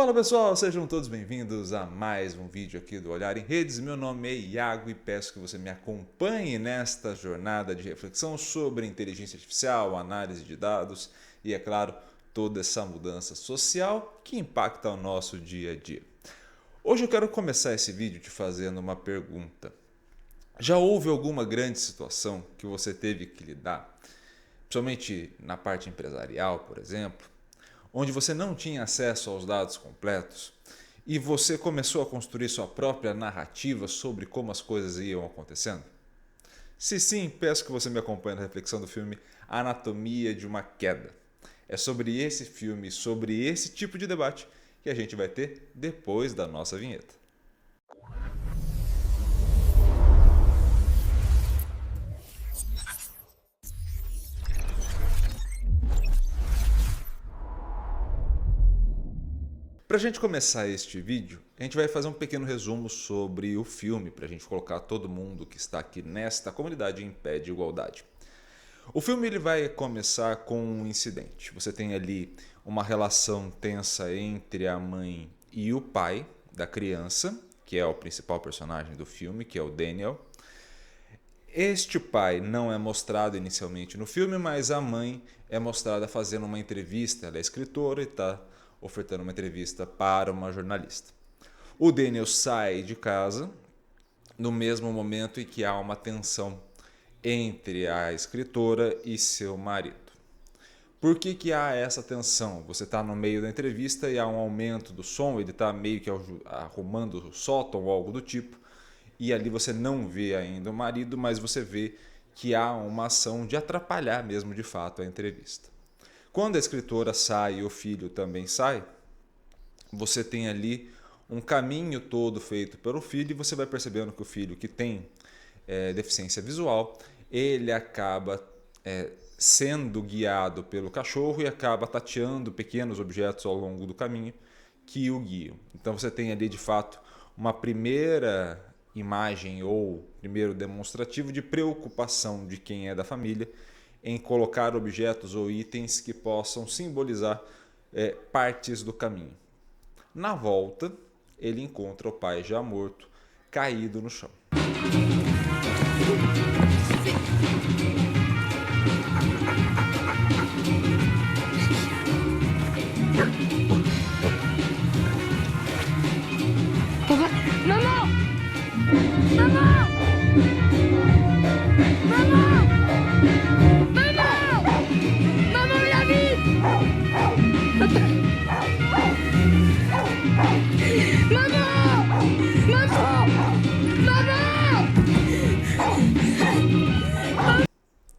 Fala pessoal, sejam todos bem-vindos a mais um vídeo aqui do Olhar em Redes. Meu nome é Iago e peço que você me acompanhe nesta jornada de reflexão sobre inteligência artificial, análise de dados e, é claro, toda essa mudança social que impacta o nosso dia a dia. Hoje eu quero começar esse vídeo te fazendo uma pergunta. Já houve alguma grande situação que você teve que lidar, principalmente na parte empresarial, por exemplo, onde você não tinha acesso aos dados completos e você começou a construir sua própria narrativa sobre como as coisas iam acontecendo? Se sim, peço que você me acompanhe na reflexão do filme Anatomia de uma Queda. É sobre esse filme, sobre esse tipo de debate que a gente vai ter depois da nossa vinheta. Para a gente começar este vídeo, a gente vai fazer um pequeno resumo sobre o filme, para a gente colocar todo mundo que está aqui nesta comunidade em pé de igualdade. O filme ele vai começar com um incidente. Você tem ali uma relação tensa entre a mãe e o pai da criança, que é o principal personagem do filme, que é o Daniel. Este pai não é mostrado inicialmente no filme, mas a mãe é mostrada fazendo uma entrevista. Ela é escritora e está ofertando uma entrevista para uma jornalista. O Daniel sai de casa no mesmo momento em que há uma tensão entre a escritora e seu marido. Por que há essa tensão? Você está no meio da entrevista e há um aumento do som, ele está meio que arrumando o sótão ou algo do tipo, e ali você não vê ainda o marido, mas você vê que há uma ação de atrapalhar mesmo de fato a entrevista. Quando a escritora sai e o filho também sai, você tem ali um caminho todo feito pelo filho e você vai percebendo que o filho que tem deficiência visual, ele acaba sendo guiado pelo cachorro e acaba tateando pequenos objetos ao longo do caminho que o guiam. Então você tem ali de fato uma primeira imagem ou primeiro demonstrativo de preocupação de quem é da família em colocar objetos ou itens que possam simbolizar partes do caminho. Na volta, ele encontra o pai já morto, caído no chão. Maman! Maman! Maman! Maman! Maman, la vie! Maman! Maman! Maman!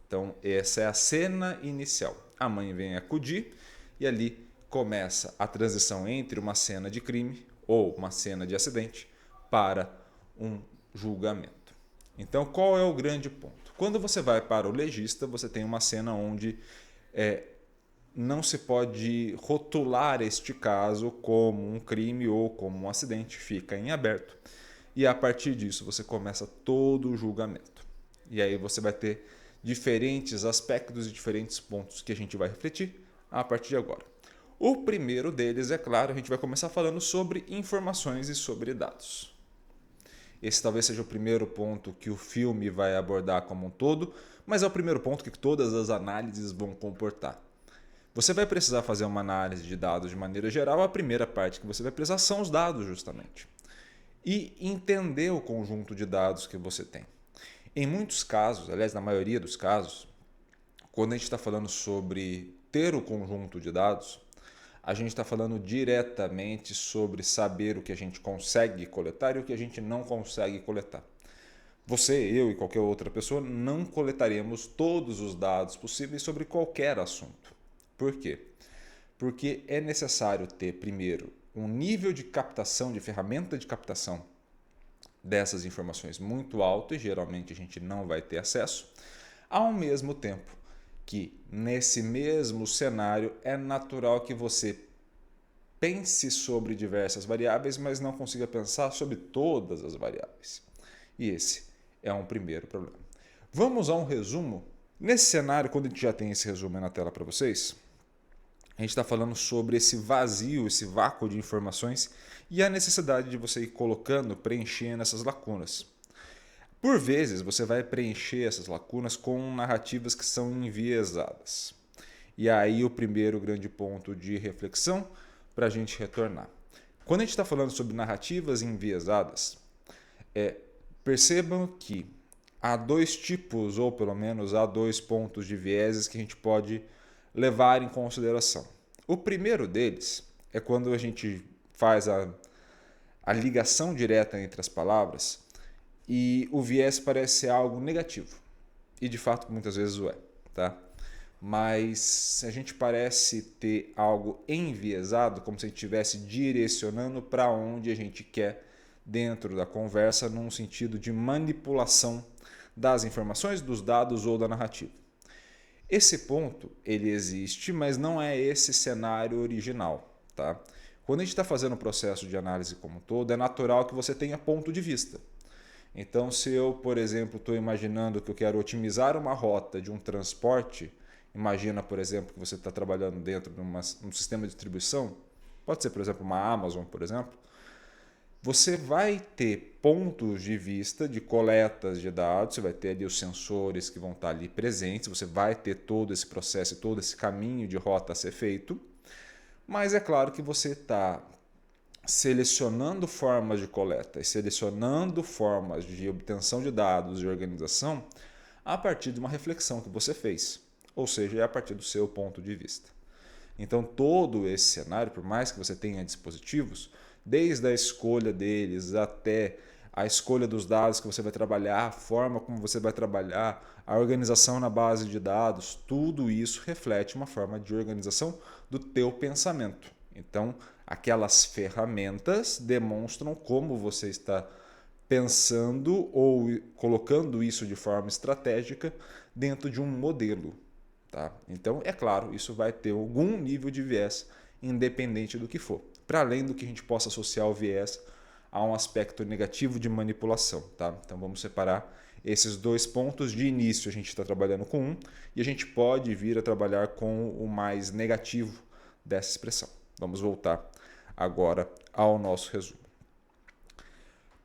Então, essa é a cena inicial. A mãe vem acudir e ali começa a transição entre uma cena de crime ou uma cena de acidente para um julgamento. Então, qual é o grande ponto? Quando você vai para o legista, você tem uma cena onde não se pode rotular este caso como um crime ou como um acidente, fica em aberto. E a partir disso você começa todo o julgamento. E aí você vai ter diferentes aspectos e diferentes pontos que a gente vai refletir a partir de agora. O primeiro deles, é claro, a gente vai começar falando sobre informações e sobre dados. Esse talvez seja o primeiro ponto que o filme vai abordar como um todo, mas é o primeiro ponto que todas as análises vão comportar. Você vai precisar fazer uma análise de dados de maneira geral, a primeira parte que você vai precisar são os dados justamente. E entender o conjunto de dados que você tem. Em muitos casos, aliás, na maioria dos casos, quando a gente está falando sobre ter o conjunto de dados, a gente está falando diretamente sobre saber o que a gente consegue coletar e o que a gente não consegue coletar. Você, eu e qualquer outra pessoa não coletaremos todos os dados possíveis sobre qualquer assunto. Por quê? Porque é necessário ter, primeiro, um nível de captação, de ferramenta de captação dessas informações muito alto e geralmente a gente não vai ter acesso, ao mesmo tempo que nesse mesmo cenário é natural que você pense sobre diversas variáveis, mas não consiga pensar sobre todas as variáveis. E esse é um primeiro problema. Vamos a um resumo. Nesse cenário, quando a gente já tem esse resumo aí na tela para vocês, a a gente está falando sobre esse vazio, esse vácuo de informações e a necessidade de você ir colocando, preenchendo essas lacunas. Por vezes, você vai preencher essas lacunas com narrativas que são enviesadas. E aí o primeiro grande ponto de reflexão para a gente retornar. Quando a gente está falando sobre narrativas enviesadas, percebam que há dois tipos, ou pelo menos há dois pontos de vieses que a gente pode levar em consideração. O primeiro deles é quando a gente faz a ligação direta entre as palavras e o viés parece ser algo negativo. E de fato muitas vezes o é, tá? Mas a gente parece ter algo enviesado, como se a gente estivesse direcionando para onde a gente quer dentro da conversa, num sentido de manipulação das informações, dos dados ou da narrativa. Esse ponto, ele existe, mas não é esse cenário original, tá? Quando a gente está fazendo o processo de análise como um todo, é natural que você tenha ponto de vista. Então, se eu, por exemplo, estou imaginando que eu quero otimizar uma rota de um transporte, imagina, por exemplo, que você está trabalhando dentro de um sistema de distribuição, pode ser, por exemplo, uma Amazon, por exemplo, você vai ter pontos de vista de coletas de dados, você vai ter ali os sensores que vão estar ali presentes, você vai ter todo esse processo, todo esse caminho de rota a ser feito, mas é claro que você está selecionando formas de coleta e selecionando formas de obtenção de dados e organização a partir de uma reflexão que você fez, ou seja, é a partir do seu ponto de vista. Então todo esse cenário, por mais que você tenha dispositivos, desde a escolha deles até a escolha dos dados que você vai trabalhar, a forma como você vai trabalhar, a organização na base de dados, tudo isso reflete uma forma de organização do teu pensamento. Então, aquelas ferramentas demonstram como você está pensando ou colocando isso de forma estratégica dentro de um modelo. Tá? Então, é claro, isso vai ter algum nível de viés, independente do que for. Para além do que a gente possa associar o viés a um aspecto negativo de manipulação. Tá? Então vamos separar esses dois pontos. De início a gente está trabalhando com um e a gente pode vir a trabalhar com o mais negativo dessa expressão. Vamos voltar agora ao nosso resumo.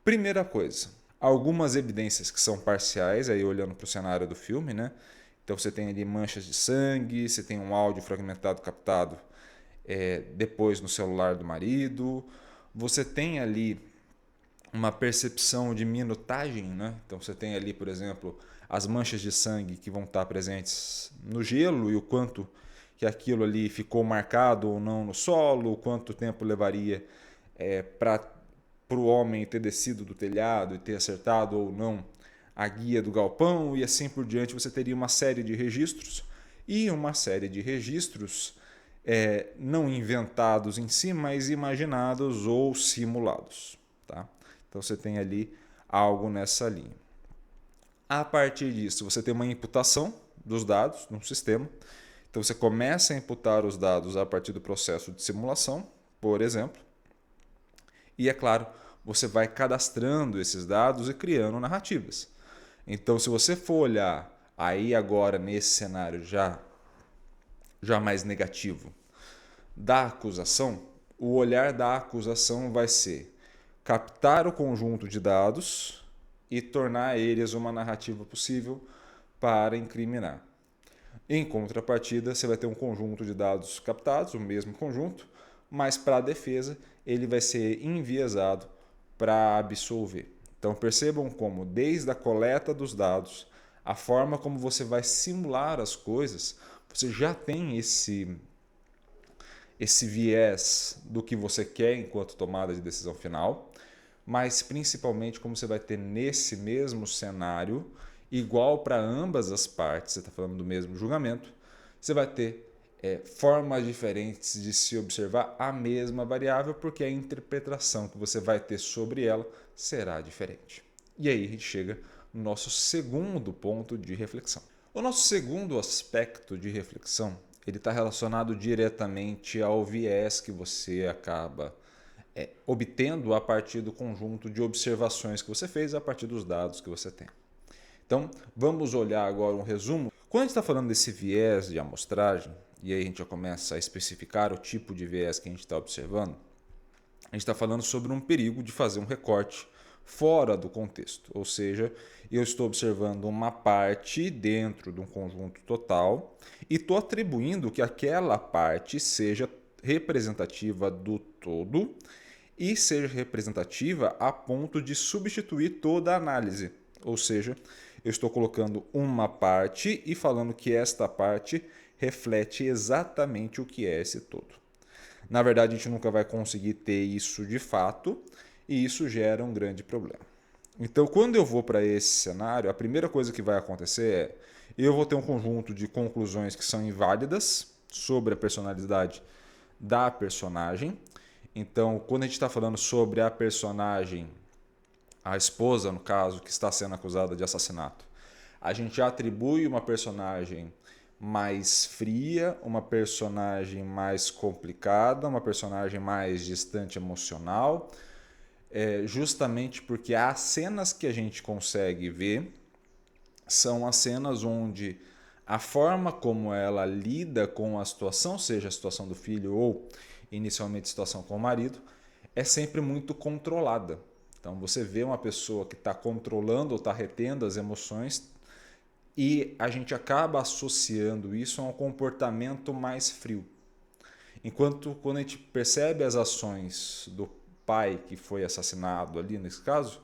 Primeira coisa, algumas evidências que são parciais, aí olhando para o cenário do filme, né? Então você tem ali manchas de sangue, você tem um áudio fragmentado captado depois no celular do marido, você tem ali uma percepção de minutagem, né? Então você tem ali, por exemplo, as manchas de sangue que vão estar presentes no gelo e o quanto que aquilo ali ficou marcado ou não no solo, quanto tempo levaria para o homem ter descido do telhado e ter acertado ou não a guia do galpão, e assim por diante. Você teria uma série de registros e uma série de registros não inventados em si, mas imaginados ou simulados. Tá? Então você tem ali algo nessa linha. A partir disso, você tem uma imputação dos dados num sistema. Então você começa a imputar os dados a partir do processo de simulação, por exemplo. E é claro, você vai cadastrando esses dados e criando narrativas. Então se você for olhar aí agora nesse cenário já mais negativo da acusação, o olhar da acusação vai ser captar o conjunto de dados e tornar eles uma narrativa possível para incriminar. Em contrapartida, você vai ter um conjunto de dados captados, o mesmo conjunto, mas para a defesa ele vai ser enviesado para absolver. Então percebam como desde a coleta dos dados, a forma como você vai simular as coisas, você já tem esse viés do que você quer enquanto tomada de decisão final, mas principalmente como você vai ter nesse mesmo cenário, igual para ambas as partes, você está falando do mesmo julgamento, você vai ter formas diferentes de se observar a mesma variável, porque a interpretação que você vai ter sobre ela será diferente. E aí a gente chega no nosso segundo ponto de reflexão. O nosso segundo aspecto de reflexão, ele está relacionado diretamente ao viés que você acaba obtendo a partir do conjunto de observações que você fez a partir dos dados que você tem. Então, vamos olhar agora um resumo. Quando a gente está falando desse viés de amostragem, e aí a gente já começa a especificar o tipo de viés que a gente está observando, a gente está falando sobre um perigo de fazer um recorte fora do contexto, ou seja, eu estou observando uma parte dentro de um conjunto total e estou atribuindo que aquela parte seja representativa do todo e seja representativa a ponto de substituir toda a análise, ou seja, eu estou colocando uma parte e falando que esta parte reflete exatamente o que é esse todo. Na verdade, a gente nunca vai conseguir ter isso de fato e isso gera um grande problema. Então, quando eu vou para esse cenário, a primeira coisa que vai acontecer é eu vou ter um conjunto de conclusões que são inválidas sobre a personalidade da personagem. Então, quando a gente está falando sobre a personagem, a esposa, no caso, que está sendo acusada de assassinato, a gente atribui uma personagem mais fria, uma personagem mais complicada, uma personagem mais distante emocional, justamente porque as cenas que a gente consegue ver são as cenas onde a forma como ela lida com a situação, seja a situação do filho ou inicialmente a situação com o marido, é sempre muito controlada. Então você vê uma pessoa que está controlando ou está retendo as emoções e a gente acaba associando isso a um comportamento mais frio. Enquanto quando a gente percebe as ações do pai que foi assassinado ali nesse caso,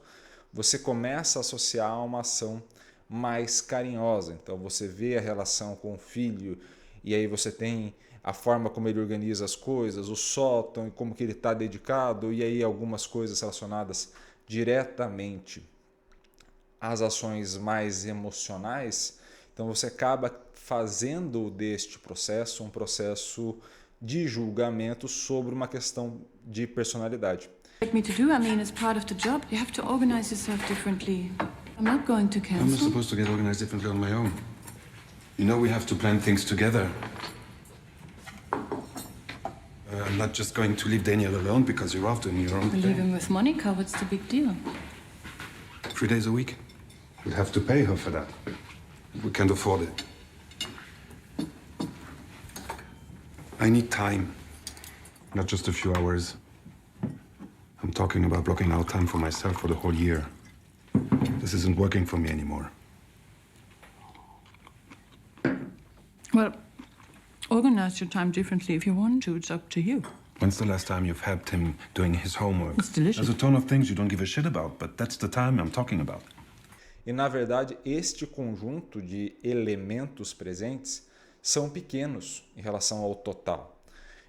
você começa a associar a uma ação mais carinhosa. Então você vê a relação com o filho e aí você tem a forma como ele organiza as coisas, o sótão e como que ele está dedicado e aí algumas coisas relacionadas diretamente às ações mais emocionais. Então você acaba fazendo deste processo um processo de julgamento sobre uma questão de personalidade. Me to do, I mean, as part of the job, you have to organize yourself differently. I'm not going to cancel. I'm not supposed to get organized differently on my own. You know we have to plan things together. I'm not just going to leave Daniel alone because you're off doing your own We'll thing. leave him with Monica. What's the big deal? 3 days a week. We'll have to pay her for that. We can't afford it. I need time, not just a few hours. I'm talking about blocking out time for myself for the whole year. This isn't working for me anymore. Well, organize your time differently if you want to. It's up to you. When's the last time you've helped him doing his homework? It's delicious. There's a ton of things you don't give a shit about, but that's the time I'm talking about. E, na verdade, este conjunto de elementos presentes são pequenos em relação ao total.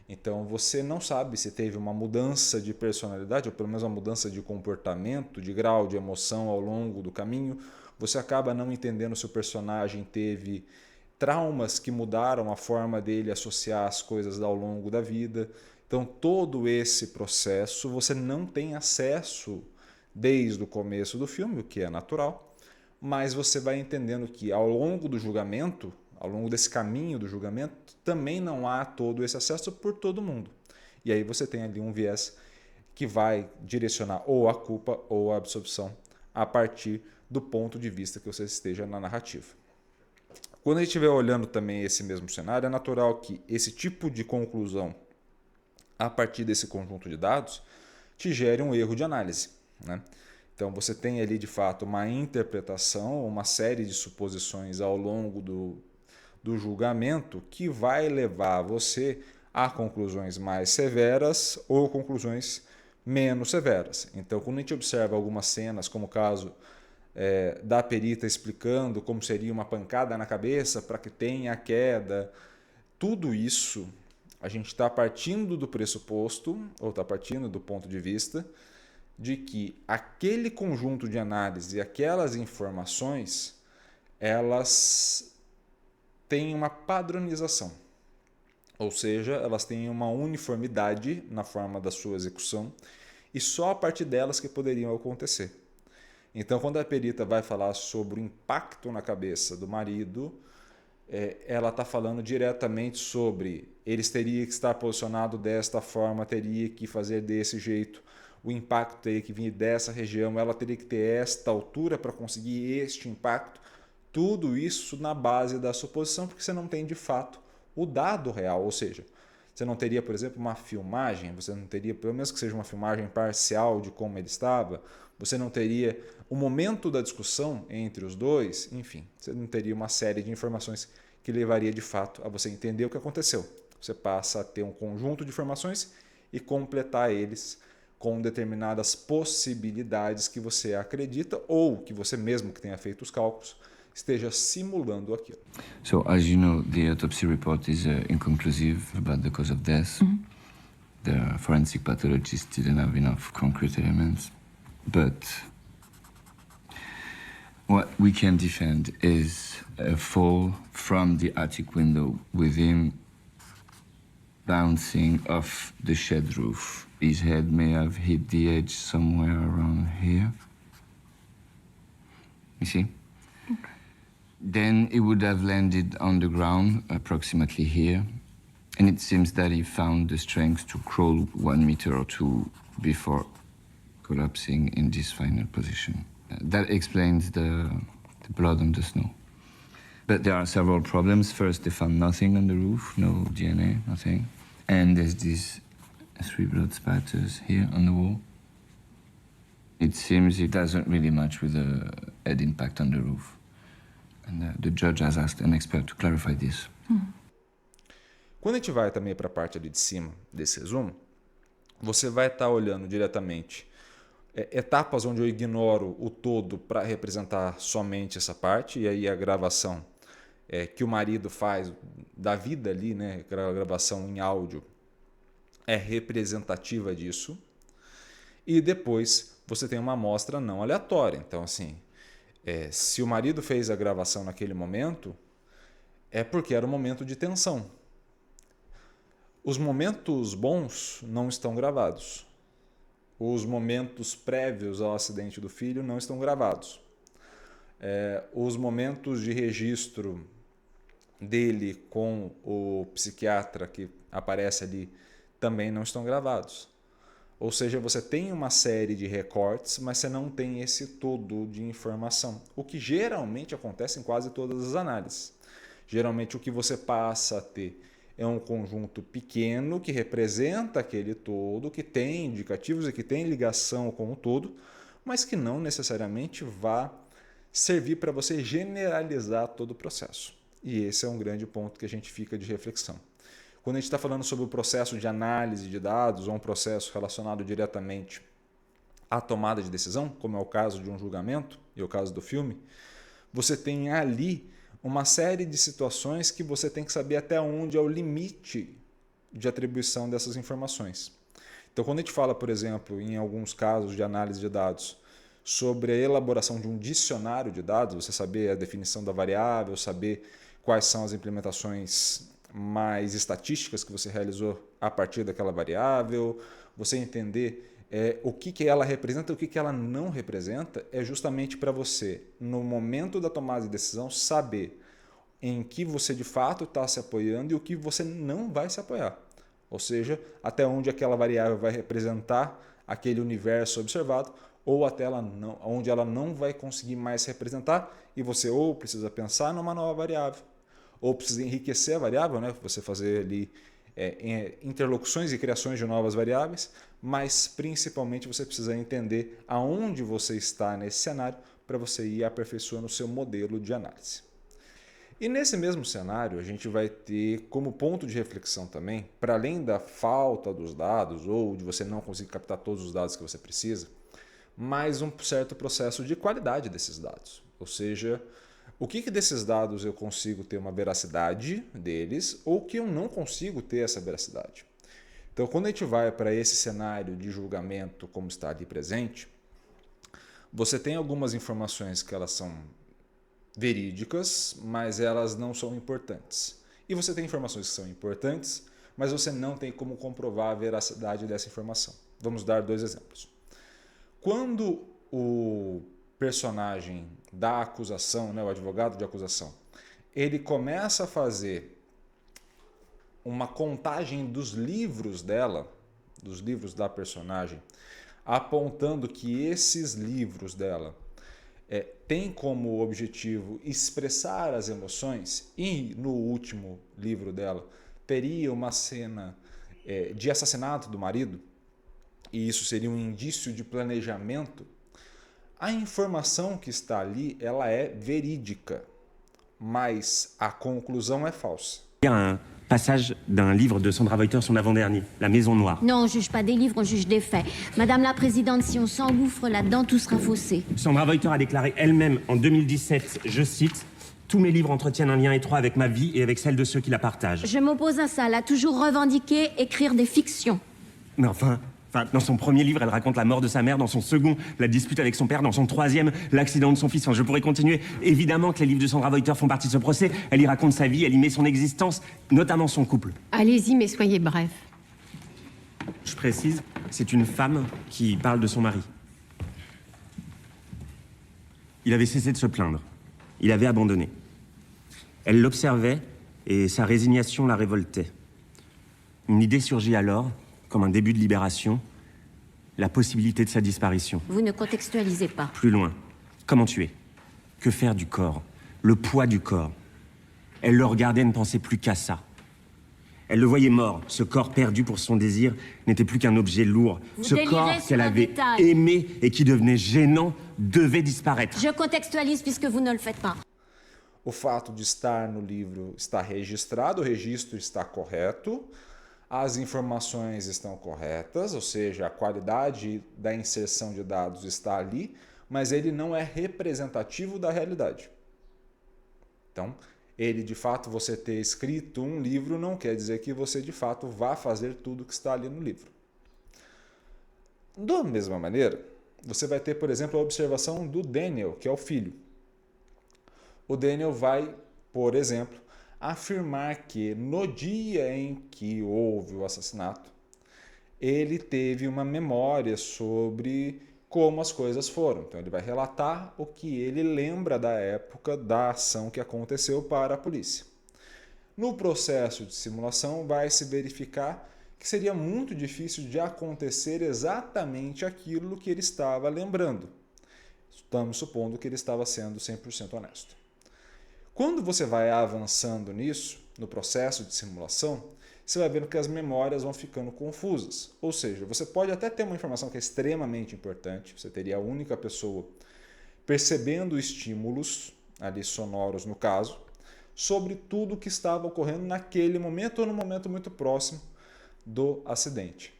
Então, você não sabe se teve uma mudança de personalidade, ou pelo menos uma mudança de comportamento, de grau de emoção ao longo do caminho. Você acaba não entendendo se o personagem teve traumas que mudaram a forma dele associar as coisas ao longo da vida. Então, todo esse processo você não tem acesso desde o começo do filme, o que é natural, mas você vai entendendo que ao longo do julgamento, ao longo desse caminho do julgamento, também não há todo esse acesso por todo mundo. E aí você tem ali um viés que vai direcionar ou a culpa ou a absolvição a partir do ponto de vista que você esteja na narrativa. Quando a gente estiver olhando também esse mesmo cenário, é natural que esse tipo de conclusão a partir desse conjunto de dados te gere um erro de análise, né? Então você tem ali de fato uma interpretação, uma série de suposições ao longo do julgamento que vai levar você a conclusões mais severas ou conclusões menos severas. Então quando a gente observa algumas cenas, como o caso da perita explicando como seria uma pancada na cabeça para que tenha a queda, tudo isso a gente está partindo do pressuposto, ou está partindo do ponto de vista de que aquele conjunto de análise e aquelas informações, elas têm uma padronização, ou seja, elas têm uma uniformidade na forma da sua execução e só a partir delas que poderiam acontecer. Então, quando a perita vai falar sobre o impacto na cabeça do marido, ela está falando diretamente sobre eles teriam que estar posicionado desta forma, teria que fazer desse jeito, o impacto teria que vir dessa região, ela teria que ter esta altura para conseguir este impacto. Tudo isso na base da suposição, porque você não tem de fato o dado real, ou seja, você não teria, por exemplo, uma filmagem, você não teria, pelo menos que seja uma filmagem parcial de como ele estava, você não teria o momento da discussão entre os dois, enfim, você não teria uma série de informações que levaria de fato a você entender o que aconteceu. Você passa a ter um conjunto de informações e completar eles com determinadas possibilidades que você acredita ou que você mesmo que tenha feito os cálculos esteja simulando aquilo. So, as you know, the autopsy report is inconclusive about the cause of death. The forensic pathologist didn't have enough concrete elements. But what we can defend is a fall from the attic window with him bouncing off the shed roof. His head may have hit the edge somewhere around here. You see? Okay. Then he would have landed on the ground approximately here. And it seems that he found the strength to crawl 1 meter or two before collapsing in this final position. That explains the blood on the snow. But there are several problems. First, they found nothing on the roof, no DNA, nothing. And there's these 3 blood spatters here on the wall. It seems it doesn't really match with the head impact on the roof. And the judge has asked an expert to clarify this. Quando a gente vai também para a parte ali de cima desse resumo, você vai estar olhando diretamente etapas onde eu ignoro o todo para representar somente essa parte, e aí a gravação que o marido faz da vida ali, né, a gravação em áudio, é representativa disso. E depois você tem uma amostra não aleatória. Então, assim, se o marido fez a gravação naquele momento, é porque era um momento de tensão. Os momentos bons não estão gravados. Os momentos prévios ao acidente do filho não estão gravados. Os momentos de registro dele com o psiquiatra que aparece ali também não estão gravados. Ou seja, você tem uma série de recortes, mas você não tem esse todo de informação. O que geralmente acontece em quase todas as análises. Geralmente o que você passa a ter é um conjunto pequeno que representa aquele todo, que tem indicativos e que tem ligação com o todo, mas que não necessariamente vá servir para você generalizar todo o processo. E esse é um grande ponto que a gente fica de reflexão. Quando a gente está falando sobre o processo de análise de dados ou um processo relacionado diretamente à tomada de decisão, como é o caso de um julgamento e o caso do filme, você tem ali uma série de situações que você tem que saber até onde é o limite de atribuição dessas informações. Então, quando a gente fala, por exemplo, em alguns casos de análise de dados, sobre a elaboração de um dicionário de dados, você saber a definição da variável, saber quais são as implementações mais estatísticas que você realizou a partir daquela variável, você entender o que ela representa e o que ela não representa, é justamente para você, no momento da tomada de decisão, saber em que você de fato está se apoiando e o que você não vai se apoiar. Ou seja, até onde aquela variável vai representar aquele universo observado ou até onde ela não vai conseguir mais representar e você ou precisa pensar numa nova variável ou precisa enriquecer a variável, né? Você fazer ali interlocuções e criações de novas variáveis, mas principalmente você precisa entender aonde você está nesse cenário para você ir aperfeiçoando o seu modelo de análise. E nesse mesmo cenário, a gente vai ter como ponto de reflexão também, para além da falta dos dados ou de você não conseguir captar todos os dados que você precisa, mais um certo processo de qualidade desses dados. Ou seja, o que desses dados eu consigo ter uma veracidade deles ou que eu não consigo ter essa veracidade. Então, quando a gente vai para esse cenário de julgamento como está ali presente, você tem algumas informações que elas são verídicas, mas elas não são importantes. E você tem informações que são importantes, mas você não tem como comprovar a veracidade dessa informação. Vamos dar 2 exemplos. Quando o personagem da acusação, né, o advogado de acusação, ele começa a fazer uma contagem dos livros dela, dos livros da personagem, apontando que esses livros dela tem como objetivo expressar as emoções, e no último livro dela teria uma cena de assassinato do marido, e isso seria um indício de planejamento, a informação que está ali ela é verídica, mas a conclusão é falsa. Il y a un passage d'un livre de Sandra Reuter, son avant-dernier, La Maison Noire. Non, on juge pas des livres, on juge des faits. Madame la Présidente, si on s'engouffre là-dedans, tout sera faussé. Sandra Reuter a déclaré elle-même en 2017, je cite, « Tous mes livres entretiennent un lien étroit avec ma vie et avec celle de ceux qui la partagent. » Je m'oppose à ça. Elle a toujours revendiqué écrire des fictions. Mais enfin, dans son premier livre, elle raconte la mort de sa mère, dans son second, la dispute avec son père, dans son troisième, l'accident de son fils. Enfin, je pourrais continuer. Évidemment que les livres de Sandra Reuter font partie de ce procès. Elle y raconte sa vie, elle y met son existence, notamment son couple. Allez-y, mais soyez bref. Je précise, c'est une femme qui parle de son mari. Il avait cessé de se plaindre. Il avait abandonné. Elle l'observait et sa résignation la révoltait. Une idée surgit alors, comme un début de libération, la possibilité de sa disparition. Vous ne contextualisez pas. Plus loin, comment tuer? Que faire du corps? Le poids du corps. Elle le regardait et ne pensait plus qu'à ça. Elle le voyait mort. Ce corps perdu pour son désir n'était plus qu'un objet lourd. Ce corps qu'elle avait aimé et qui devenait gênant devait disparaître. Je contextualise puisque vous ne le faites pas. O fato de estar no livro está registrado, o registro está correto, as informações estão corretas, ou seja, a qualidade da inserção de dados está ali, mas ele não é representativo da realidade. Então, ele de fato, você ter escrito um livro não quer dizer que você de fato vá fazer tudo que está ali no livro. Da mesma maneira, você vai ter, por exemplo, a observação do Daniel, que é o filho. O Daniel vai, por exemplo, afirmar que no dia em que houve o assassinato, ele teve uma memória sobre como as coisas foram. Então ele vai relatar o que ele lembra da época da ação que aconteceu para a polícia. No processo de simulação vai se verificar que seria muito difícil de acontecer exatamente aquilo que ele estava lembrando. Estamos supondo que ele estava sendo 100% honesto. Quando você vai avançando nisso, no processo de simulação, você vai vendo que as memórias vão ficando confusas. Ou seja, você pode até ter uma informação que é extremamente importante, você teria a única pessoa percebendo estímulos, ali sonoros no caso, sobre tudo o que estava ocorrendo naquele momento ou no momento muito próximo do acidente.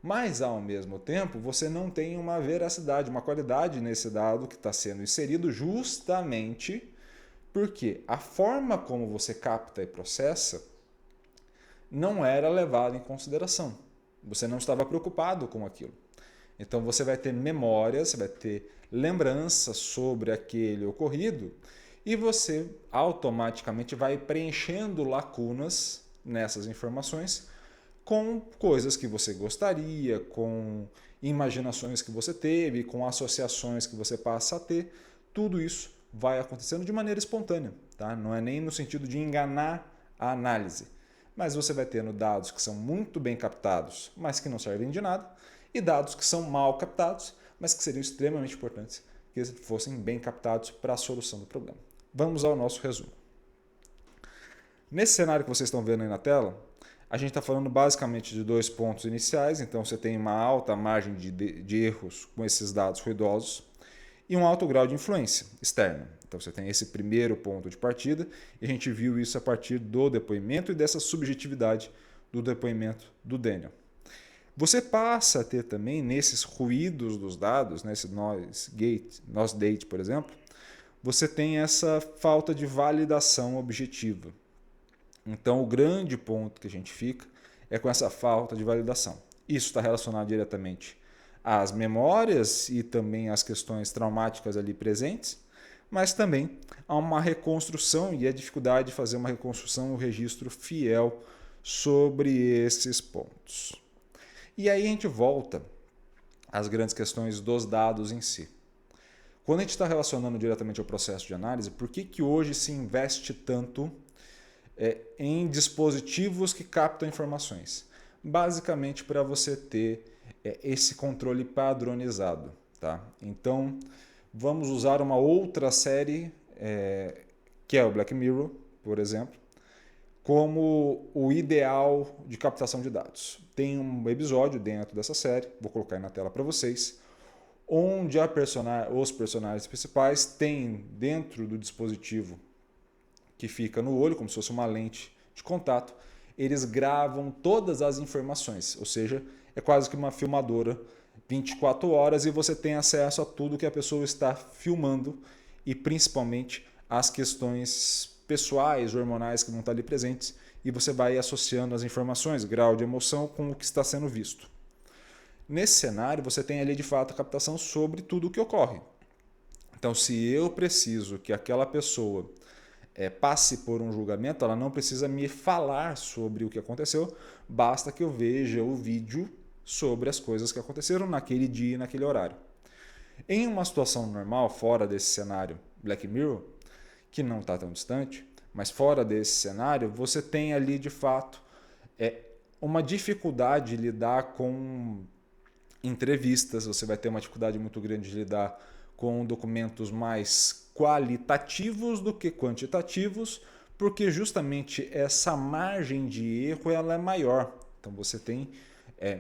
Mas, ao mesmo tempo, você não tem uma veracidade, uma qualidade nesse dado que está sendo inserido justamente porque a forma como você capta e processa não era levada em consideração. Você não estava preocupado com aquilo. Então você vai ter memórias, você vai ter lembranças sobre aquele ocorrido e você automaticamente vai preenchendo lacunas nessas informações com coisas que você gostaria, com imaginações que você teve, com associações que você passa a ter. Tudo isso vai acontecendo de maneira espontânea, tá? Não é nem no sentido de enganar a análise, mas você vai tendo dados que são muito bem captados, mas que não servem de nada, e dados que são mal captados, mas que seriam extremamente importantes que eles fossem bem captados para a solução do problema. Vamos ao nosso resumo. Nesse cenário que vocês estão vendo aí na tela, a gente está falando basicamente de dois pontos iniciais, então você tem uma alta margem de erros com esses dados ruidosos, e um alto grau de influência externa. Então você tem esse primeiro ponto de partida e a gente viu isso a partir do depoimento e dessa subjetividade do depoimento do Daniel. Você passa a ter também nesses ruídos dos dados, nesse noise gate, por exemplo, você tem essa falta de validação objetiva. Então o grande ponto que a gente fica é com essa falta de validação. Isso está relacionado diretamente às memórias e também às questões traumáticas ali presentes, mas também há uma reconstrução e a dificuldade de fazer uma reconstrução e um registro fiel sobre esses pontos. E aí a gente volta às grandes questões dos dados em si. Quando a gente está relacionando diretamente ao processo de análise, por que hoje se investe tanto em dispositivos que captam informações? Basicamente para você ter esse controle padronizado. Tá? Então, vamos usar uma outra série, que é o Black Mirror, por exemplo, como o ideal de captação de dados. Tem um episódio dentro dessa série, vou colocar aí na tela para vocês, onde os personagens principais têm dentro do dispositivo que fica no olho, como se fosse uma lente de contato, eles gravam todas as informações, ou seja, é quase que uma filmadora 24 horas e você tem acesso a tudo que a pessoa está filmando e principalmente as questões pessoais, hormonais que não estão ali presentes, e você vai associando as informações, grau de emoção, com o que está sendo visto. Nesse cenário, você tem ali de fato a captação sobre tudo o que ocorre. Então, se eu preciso que aquela pessoa passe por um julgamento, ela não precisa me falar sobre o que aconteceu, basta que eu veja o vídeo sobre as coisas que aconteceram naquele dia e naquele horário. Em uma situação normal, fora desse cenário Black Mirror, que não está tão distante, mas fora desse cenário, você tem ali de fato uma dificuldade de lidar com entrevistas, você vai ter uma dificuldade muito grande de lidar com documentos mais qualitativos do que quantitativos, porque justamente essa margem de erro ela é maior. Então você tem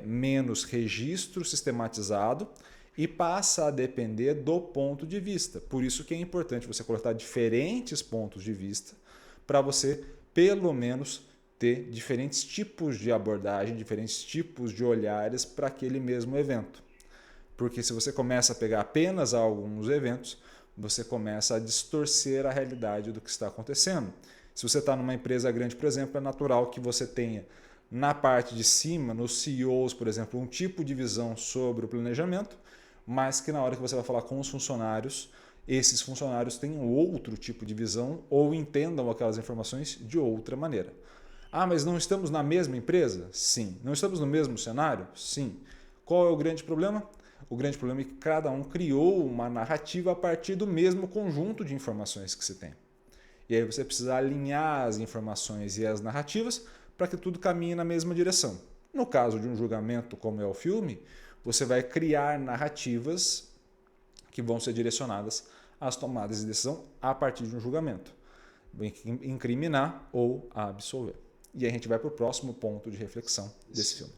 menos registro sistematizado e passa a depender do ponto de vista. Por isso que é importante você coletar diferentes pontos de vista para você, pelo menos, ter diferentes tipos de abordagem, diferentes tipos de olhares para aquele mesmo evento. Porque se você começa a pegar apenas alguns eventos, você começa a distorcer a realidade do que está acontecendo. Se você está numa empresa grande, por exemplo, é natural que você tenha na parte de cima, nos CEOs, por exemplo, um tipo de visão sobre o planejamento, mas que na hora que você vai falar com os funcionários, esses funcionários tenham outro tipo de visão ou entendam aquelas informações de outra maneira. Ah, mas não estamos na mesma empresa? Sim. Não estamos no mesmo cenário? Sim. Qual é o grande problema? O grande problema é que cada um criou uma narrativa a partir do mesmo conjunto de informações que se tem. E aí você precisa alinhar as informações e as narrativas para que tudo caminhe na mesma direção. No caso de um julgamento, como é o filme, você vai criar narrativas que vão ser direcionadas às tomadas de decisão a partir de um julgamento. Incriminar ou absolver. E aí a gente vai para o próximo ponto de reflexão desse filme.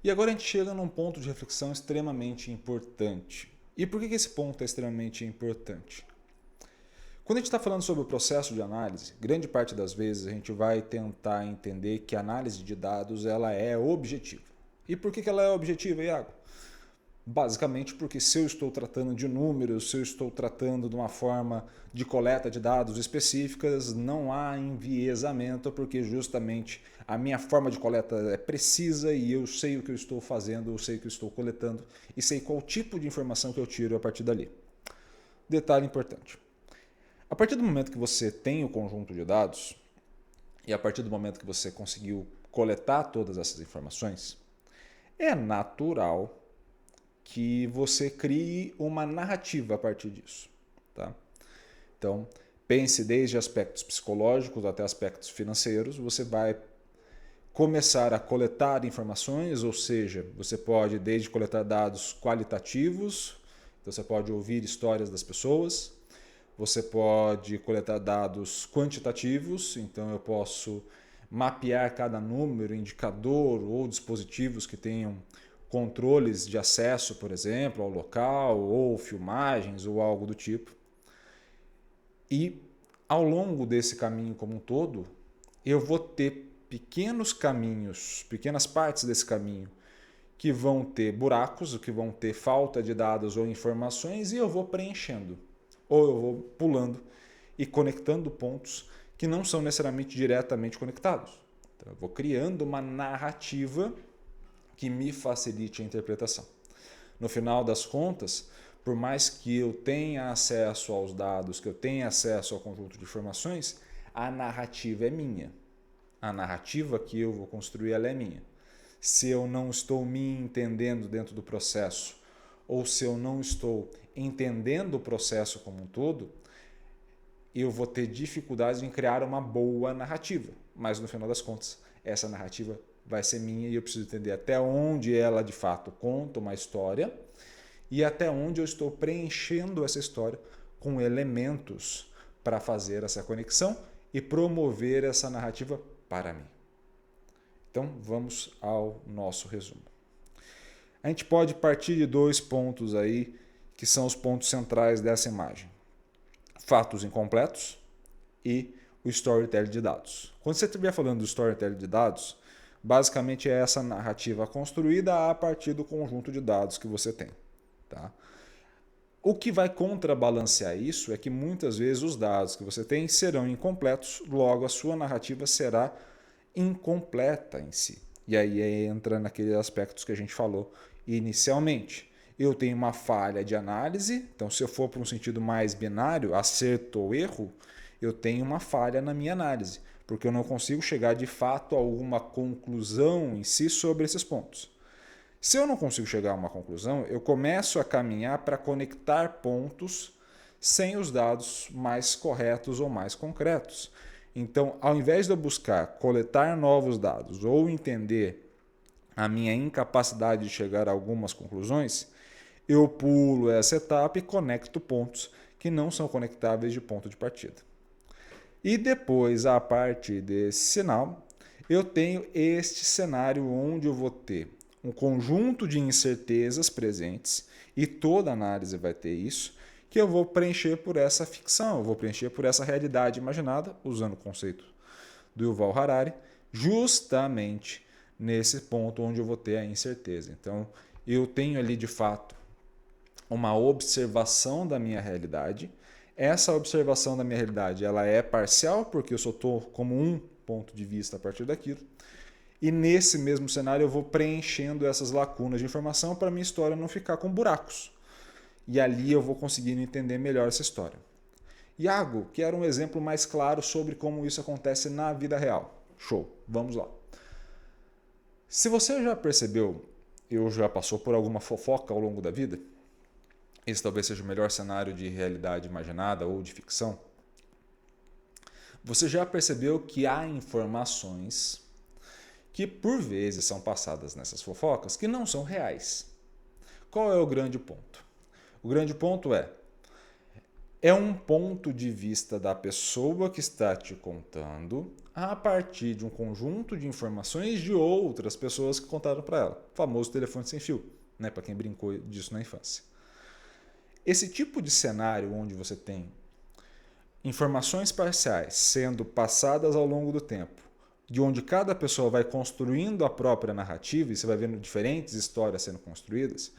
E agora a gente chega num ponto de reflexão extremamente importante. E por que esse ponto é extremamente importante? Quando a gente está falando sobre o processo de análise, grande parte das vezes a gente vai tentar entender que a análise de dados ela é objetiva. E por que ela é objetiva, Iago? Basicamente porque se eu estou tratando de números, se eu estou tratando de uma forma de coleta de dados específicas, não há enviesamento, porque justamente a minha forma de coleta é precisa e eu sei o que eu estou fazendo, eu sei o que eu estou coletando e sei qual tipo de informação que eu tiro a partir dali. Detalhe importante. A partir do momento que você tem o conjunto de dados e a partir do momento que você conseguiu coletar todas essas informações, é natural que você crie uma narrativa a partir disso. Tá? Então, pense desde aspectos psicológicos até aspectos financeiros, você vai começar a coletar informações, ou seja, você pode desde coletar dados qualitativos, então você pode ouvir histórias das pessoas, você pode coletar dados quantitativos, então eu posso mapear cada número, indicador ou dispositivos que tenham controles de acesso, por exemplo, ao local, ou filmagens, ou algo do tipo. E ao longo desse caminho como um todo, eu vou ter pequenos caminhos, pequenas partes desse caminho, que vão ter buracos, que vão ter falta de dados ou informações, e eu vou preenchendo, ou eu vou pulando e conectando pontos que não são necessariamente diretamente conectados. Então, eu vou criando uma narrativa que me facilite a interpretação. No final das contas, por mais que eu tenha acesso aos dados, que eu tenha acesso ao conjunto de informações, a narrativa é minha. A narrativa que eu vou construir ela é minha. Se eu não estou me entendendo dentro do processo, ou se eu não estou entendendo o processo como um todo, eu vou ter dificuldades em criar uma boa narrativa. Mas no final das contas, essa narrativa vai ser minha e eu preciso entender até onde ela de fato conta uma história e até onde eu estou preenchendo essa história com elementos para fazer essa conexão e promover essa narrativa para mim. Então, vamos ao nosso resumo. A gente pode partir de 2 pontos aí, que são os pontos centrais dessa imagem. Fatos incompletos e o storytelling de dados. Quando você estiver falando do storytelling de dados, basicamente é essa narrativa construída a partir do conjunto de dados que você tem. Tá? O que vai contrabalancear isso é que muitas vezes os dados que você tem serão incompletos, logo a sua narrativa será incompleta em si. E aí entra naqueles aspectos que a gente falou inicialmente. Eu tenho uma falha de análise, então se eu for para um sentido mais binário, acerto ou erro, eu tenho uma falha na minha análise, porque eu não consigo chegar de fato a alguma conclusão em si sobre esses pontos. Se eu não consigo chegar a uma conclusão, eu começo a caminhar para conectar pontos sem os dados mais corretos ou mais concretos. Então, ao invés de eu buscar coletar novos dados ou entender a minha incapacidade de chegar a algumas conclusões, eu pulo essa etapa e conecto pontos que não são conectáveis de ponto de partida. E depois, a partir desse sinal, eu tenho este cenário onde eu vou ter um conjunto de incertezas presentes, e toda análise vai ter isso, que eu vou preencher por essa ficção, eu vou preencher por essa realidade imaginada, usando o conceito do Yuval Harari, justamente nesse ponto onde eu vou ter a incerteza. Então, eu tenho ali, de fato, uma observação da minha realidade. Essa observação da minha realidade ela é parcial, porque eu só estou como um ponto de vista a partir daquilo. E nesse mesmo cenário eu vou preenchendo essas lacunas de informação para a minha história não ficar com buracos. E ali eu vou conseguindo entender melhor essa história. Iago, que era um exemplo mais claro sobre como isso acontece na vida real. Show, vamos lá. Se você já percebeu, ou já passou por alguma fofoca ao longo da vida, esse talvez seja o melhor cenário de realidade imaginada ou de ficção, você já percebeu que há informações que por vezes são passadas nessas fofocas que não são reais. Qual é o grande ponto? O grande ponto é um ponto de vista da pessoa que está te contando a partir de um conjunto de informações de outras pessoas que contaram para ela. O famoso telefone sem fio, né? Para quem brincou disso na infância. Esse tipo de cenário onde você tem informações parciais sendo passadas ao longo do tempo, de onde cada pessoa vai construindo a própria narrativa, e você vai vendo diferentes histórias sendo construídas,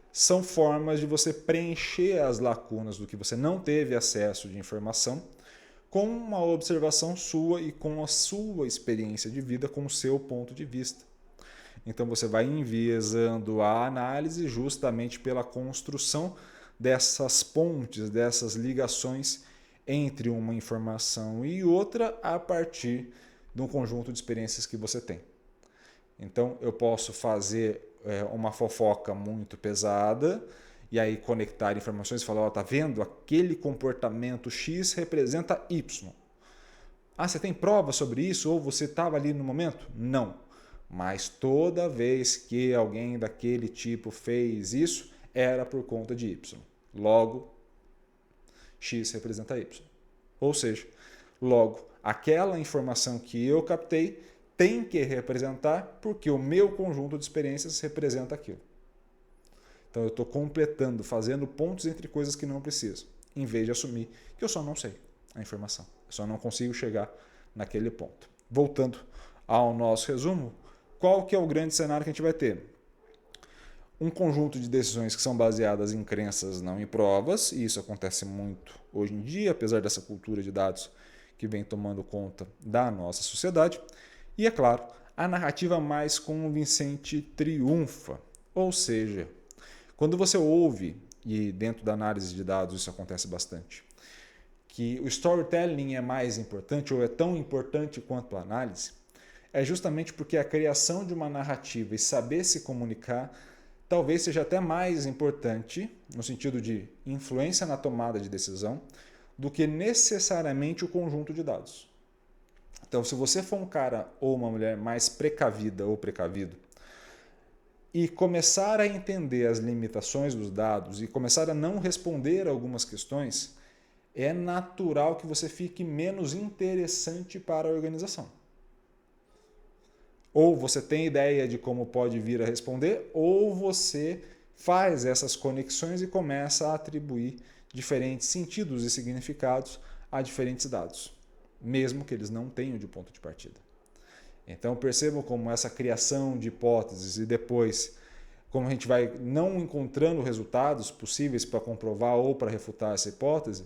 são formas de você preencher as lacunas do que você não teve acesso de informação com uma observação sua e com a sua experiência de vida, com o seu ponto de vista. Então você vai enviesando a análise justamente pela construção dessas pontes, dessas ligações entre uma informação e outra a partir de um conjunto de experiências que você tem. Então eu posso fazer uma fofoca muito pesada e aí conectar informações e falar, tá vendo? Aquele comportamento X representa Y. Ah, você tem prova sobre isso? Ou você estava ali no momento? Não. Mas toda vez que alguém daquele tipo fez isso, era por conta de Y. Logo, X representa Y. Ou seja, logo, aquela informação que eu captei tem que representar porque o meu conjunto de experiências representa aquilo. Então eu estou completando, fazendo pontos entre coisas que não precisam, em vez de assumir que eu só não sei a informação. Eu só não consigo chegar naquele ponto. Voltando ao nosso resumo, qual que é o grande cenário que a gente vai ter? Um conjunto de decisões que são baseadas em crenças, não em provas, e isso acontece muito hoje em dia, apesar dessa cultura de dados que vem tomando conta da nossa sociedade. E, é claro, a narrativa mais convincente triunfa. Ou seja, quando você ouve, e dentro da análise de dados isso acontece bastante, que o storytelling é mais importante ou é tão importante quanto a análise, é justamente porque a criação de uma narrativa e saber se comunicar talvez seja até mais importante, no sentido de influência na tomada de decisão, do que necessariamente o conjunto de dados. Então, se você for um cara ou uma mulher mais precavida ou precavido, e começar a entender as limitações dos dados e começar a não responder algumas questões, é natural que você fique menos interessante para a organização. Ou você tem ideia de como pode vir a responder, ou você faz essas conexões e começa a atribuir diferentes sentidos e significados a diferentes dados, mesmo que eles não tenham de ponto de partida. Então percebam como essa criação de hipóteses e depois como a gente vai não encontrando resultados possíveis para comprovar ou para refutar essa hipótese,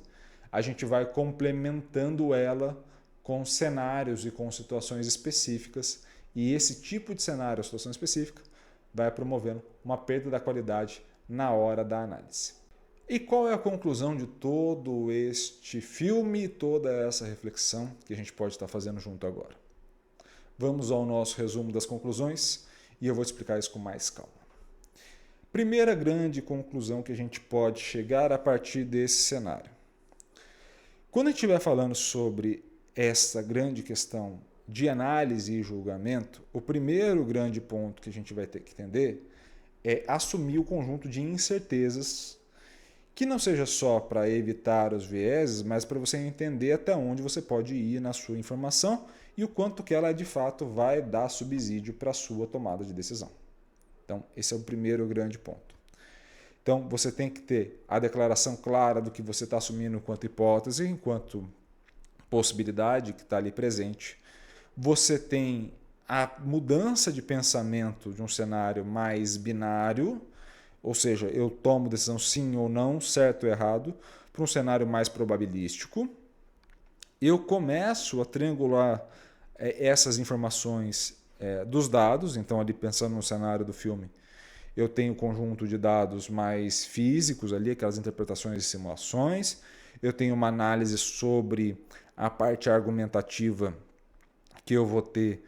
a gente vai complementando ela com cenários e com situações específicas, e esse tipo de cenário ou situação específica vai promovendo uma perda da qualidade na hora da análise. E qual é a conclusão de todo este filme, toda essa reflexão que a gente pode estar fazendo junto agora? Vamos ao nosso resumo das conclusões e eu vou explicar isso com mais calma. Primeira grande conclusão que a gente pode chegar a partir desse cenário. Quando a gente estiver falando sobre essa grande questão de análise e julgamento, o primeiro grande ponto que a gente vai ter que entender é assumir o conjunto de incertezas, que não seja só para evitar os vieses, mas para você entender até onde você pode ir na sua informação e o quanto que ela de fato vai dar subsídio para a sua tomada de decisão. Então, esse é o primeiro grande ponto. Então, você tem que ter a declaração clara do que você está assumindo enquanto hipótese, enquanto possibilidade que está ali presente. Você tem a mudança de pensamento de um cenário mais binário, ou seja, eu tomo decisão sim ou não, certo ou errado, para um cenário mais probabilístico. Eu começo a triangular essas informações dos dados, então ali pensando no cenário do filme, eu tenho um conjunto de dados mais físicos ali, aquelas interpretações e simulações, eu tenho uma análise sobre a parte argumentativa que eu vou ter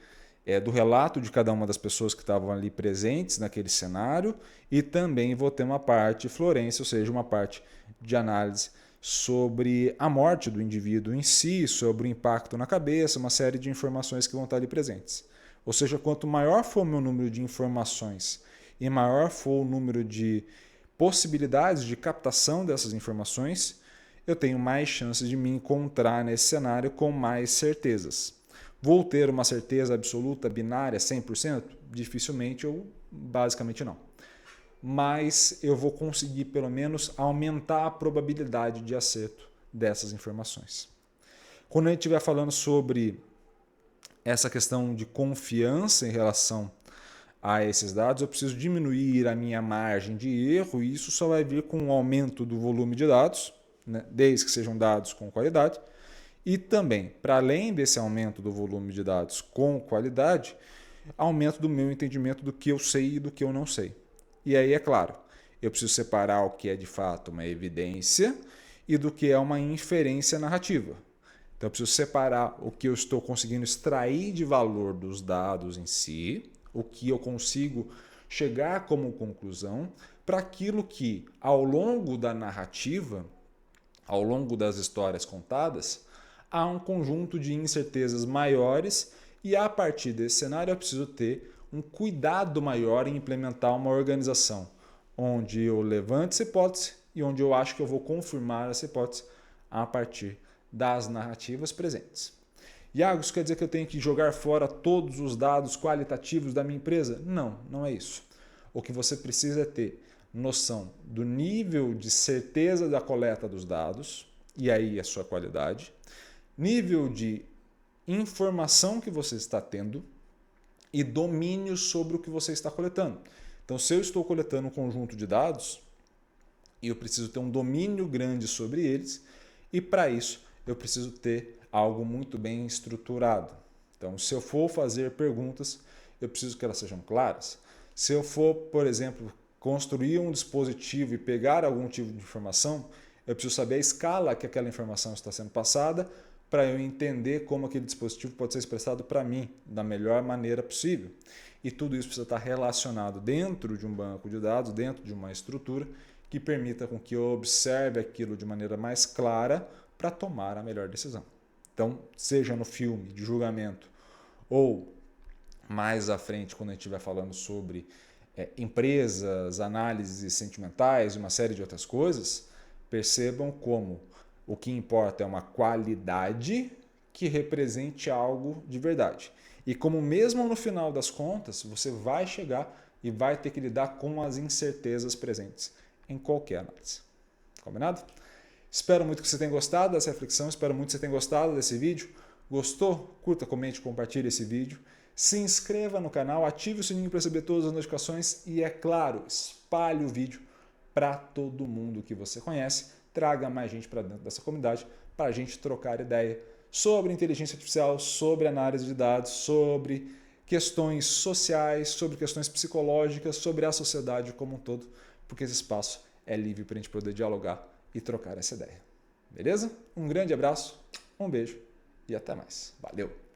do relato de cada uma das pessoas que estavam ali presentes naquele cenário, e também vou ter uma parte Florência, ou seja, uma parte de análise sobre a morte do indivíduo em si, sobre o impacto na cabeça, uma série de informações que vão estar ali presentes. Ou seja, quanto maior for o meu número de informações e maior for o número de possibilidades de captação dessas informações, eu tenho mais chances de me encontrar nesse cenário com mais certezas. Vou ter uma certeza absoluta, binária, 100%? Dificilmente ou basicamente não. Mas eu vou conseguir pelo menos aumentar a probabilidade de acerto dessas informações. Quando a gente estiver falando sobre essa questão de confiança em relação a esses dados, eu preciso diminuir a minha margem de erro, e isso só vai vir com o aumento do volume de dados, né, desde que sejam dados com qualidade, e também, para além desse aumento do volume de dados com qualidade, aumento do meu entendimento do que eu sei e do que eu não sei. E aí, é claro, eu preciso separar o que é de fato uma evidência e do que é uma inferência narrativa. Então, eu preciso separar o que eu estou conseguindo extrair de valor dos dados em si, o que eu consigo chegar como conclusão, para aquilo que, ao longo da narrativa, ao longo das histórias contadas, há um conjunto de incertezas maiores, e a partir desse cenário eu preciso ter um cuidado maior em implementar uma organização onde eu levanto essa hipótese e onde eu acho que eu vou confirmar essa hipótese a partir das narrativas presentes. Iago, isso quer dizer que eu tenho que jogar fora todos os dados qualitativos da minha empresa? Não, não é isso. O que você precisa é ter noção do nível de certeza da coleta dos dados, e aí a sua qualidade, nível de informação que você está tendo e domínio sobre o que você está coletando. Então, se eu estou coletando um conjunto de dados, eu preciso ter um domínio grande sobre eles, e para isso eu preciso ter algo muito bem estruturado. Então, se eu for fazer perguntas, eu preciso que elas sejam claras. Se eu for, por exemplo, construir um dispositivo e pegar algum tipo de informação, eu preciso saber a escala que aquela informação está sendo passada para eu entender como aquele dispositivo pode ser expressado para mim da melhor maneira possível. E tudo isso precisa estar relacionado dentro de um banco de dados, dentro de uma estrutura que permita com que eu observe aquilo de maneira mais clara para tomar a melhor decisão. Então, seja no filme de julgamento ou mais à frente, quando a gente estiver falando sobre empresas, análises sentimentais e uma série de outras coisas, percebam como o que importa é uma qualidade que represente algo de verdade. E como mesmo no final das contas, você vai chegar e vai ter que lidar com as incertezas presentes em qualquer análise. Combinado? Espero muito que você tenha gostado dessa reflexão, espero muito que você tenha gostado desse vídeo. Gostou? Curta, comente, compartilhe esse vídeo. Se inscreva no canal, ative o sininho para receber todas as notificações e, é claro, espalhe o vídeo para todo mundo que você conhece. Traga mais gente para dentro dessa comunidade para a gente trocar ideia sobre inteligência artificial, sobre análise de dados, sobre questões sociais, sobre questões psicológicas, sobre a sociedade como um todo, porque esse espaço é livre para a gente poder dialogar e trocar essa ideia. Beleza? Um grande abraço, um beijo e até mais. Valeu!